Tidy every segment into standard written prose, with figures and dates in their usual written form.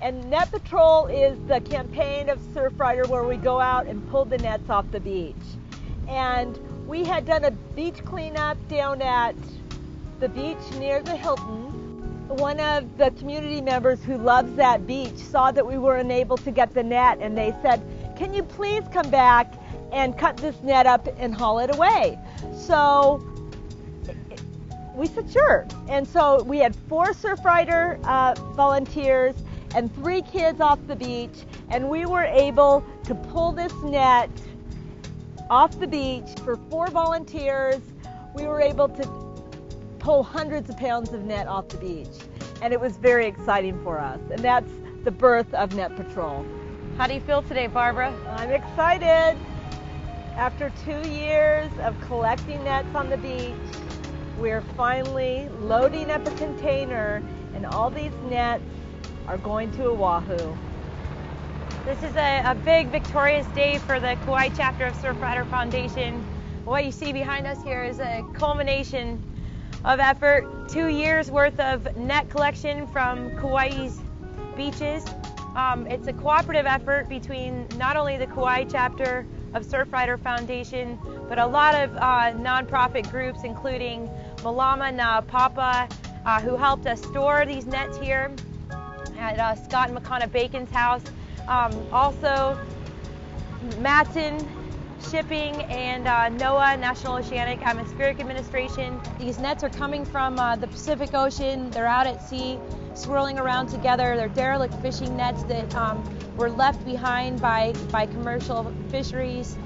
And Netpatrol is the campaign of Surfrider where we go out and pull the nets off the beach. And we had done a beach cleanup down at the beach near the Hilton. One of the community members who loves that beach saw that we were unable to get the net, and they said, "Can you please come back and cut this net up and haul it away?" So we said sure. And so we had 4 Surfrider volunteers and 3 kids off the beach, and we were able to pull this net off the beach for 4 volunteers. We were able to pull hundreds of pounds of net off the beach, and it was very exciting for us. And that's the birth of Netpatrol. How do you feel today, Barbara? I'm excited. After 2 years of collecting nets on the beach, we're finally loading up a container, and all these nets are going to Oahu. This is a big, victorious day for the Kauai chapter of Surfrider Foundation. What you see behind us here is a culmination of effort, 2 years worth of net collection from Kauai's beaches. It's a cooperative effort between not only the Kauai chapter of Surfrider Foundation, but a lot of nonprofit groups, including Malama Na Papa, who helped us store these nets here at Scott and Makana Bacon's house. Also, Matson Shipping and NOAA, National Oceanic Atmospheric Administration. These nets are coming from the Pacific Ocean. They're out at sea, swirling around together. They're derelict fishing nets that were left behind by commercial fisheries.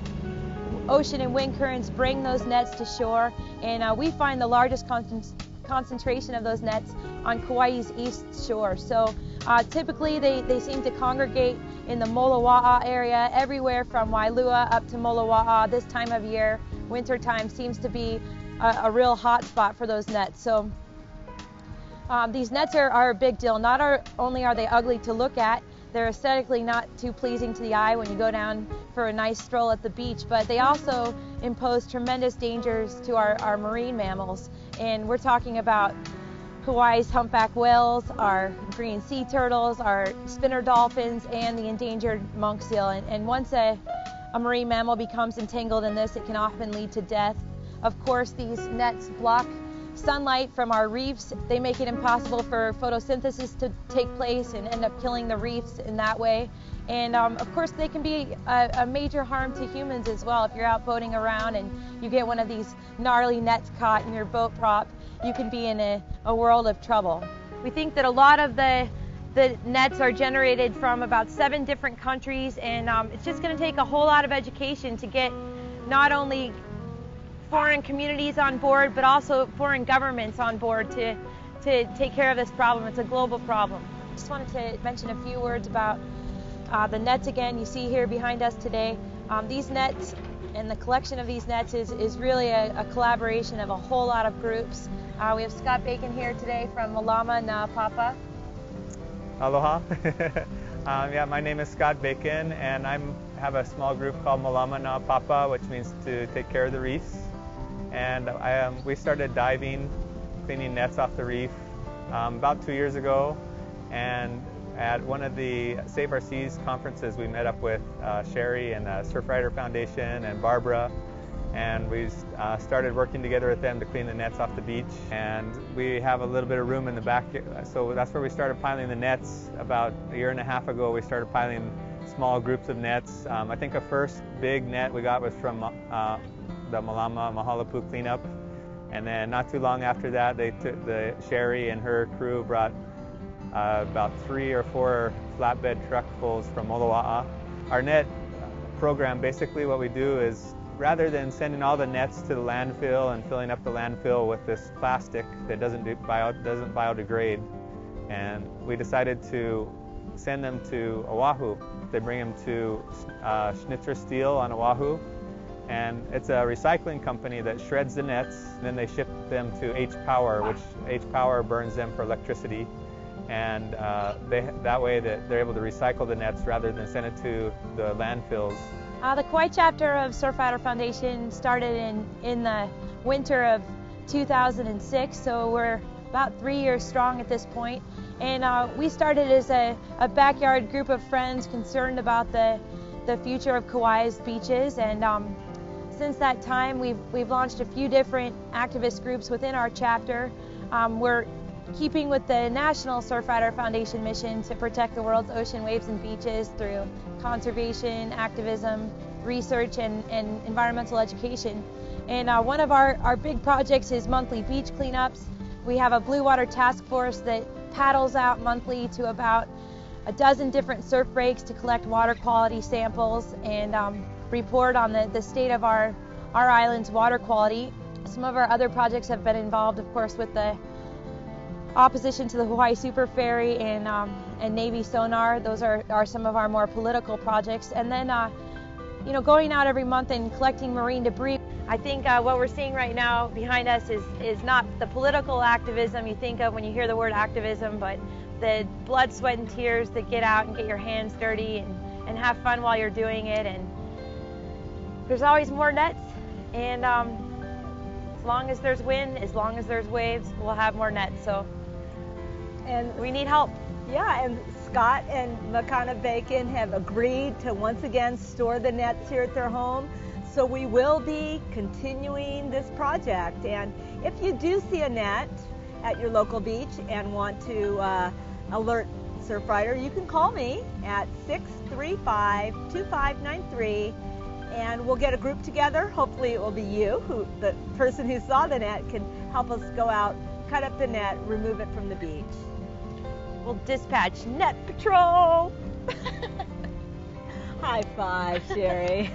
Ocean and wind currents bring those nets to shore, and we find the largest concentration of those nets on Kauai's east shore. So typically they seem to congregate in the Molowa'a area, everywhere from Wailua up to Molowa'a. This time of year, winter time, seems to be a real hot spot for those nets. So these nets are a big deal. Not only are they ugly to look at, they're aesthetically not too pleasing to the eye when you go down for a nice stroll at the beach, but they also impose tremendous dangers to our marine mammals. And we're talking about Hawaii's humpback whales, our green sea turtles, our spinner dolphins, and the endangered monk seal. And once a marine mammal becomes entangled in this, it can often lead to death. Of course, these nets block sunlight from our reefs. They make it impossible for photosynthesis to take place and end up killing the reefs in that way. And of course, they can be a major harm to humans as well. If you're out boating around and you get one of these gnarly nets caught in your boat prop, you can be in a world of trouble. We think that a lot of the nets are generated from about 7 different countries, and it's just going to take a whole lot of education to get not only foreign communities on board, but also foreign governments on board to take care of this problem. It's a global problem. Just wanted to mention a few words about the nets again. You see here behind us today, these nets and the collection of these nets is really a collaboration of a whole lot of groups. We have Scott Bacon here today from Malama Na Papa. Aloha. Yeah, my name is Scott Bacon, and I have a small group called Malama Na Papa, which means to take care of the reefs. And we started diving, cleaning nets off the reef about 2 years ago. And at one of the Save Our Seas conferences, we met up with Sherry and the Surfrider Foundation and Barbara, and we started working together with them to clean the nets off the beach. And we have a little bit of room in the back, so that's where we started piling the nets. About a year and a half ago, we started piling small groups of nets. I think the first big net we got was from the Malama Mahalapu cleanup, and then not too long after that, the Sherry and her crew brought about 3 or 4 flatbed truckfuls from Molowa'a. Our net program, basically what we do is, rather than sending all the nets to the landfill and filling up the landfill with this plastic that doesn't biodegrade, and we decided to send them to Oahu. They bring them to Schnitzer Steel on Oahu, and it's a recycling company that shreds the nets, and then they ship them to H Power, which H Power burns them for electricity. And that way that they're able to recycle the nets rather than send it to the landfills. The Kauai chapter of Surfrider Foundation started in the winter of 2006, so we're about 3 years strong at this point. And we started as a backyard group of friends concerned about the future of Kauai's beaches. And since that time, we've launched a few different activist groups within our chapter. We're keeping with the National Surfrider Foundation mission to protect the world's ocean waves and beaches through conservation, activism, research, and environmental education. And one of our big projects is monthly beach cleanups. We have a blue water task force that paddles out monthly to about a dozen different surf breaks to collect water quality samples and report on the state of our island's water quality. Some of our other projects have been involved, of course, with the opposition to the Hawaii Super Ferry and Navy sonar. Those are some of our more political projects. And then, going out every month and collecting marine debris. I think what we're seeing right now behind us is not the political activism you think of when you hear the word activism, but the blood, sweat, and tears that get out and get your hands dirty and have fun while you're doing it. And there's always more nets, and as long as there's wind, as long as there's waves, we'll have more nets. So, and we need help. Yeah, and Scott and Makana Bacon have agreed to once again store the nets here at their home. So we will be continuing this project. And if you do see a net at your local beach and want to alert Surfrider, you can call me at 635-2593 and we'll get a group together. Hopefully it will be you, the person who saw the net, can help us go out, cut up the net, remove it from the beach. We'll dispatch Netpatrol. High five, Sherry.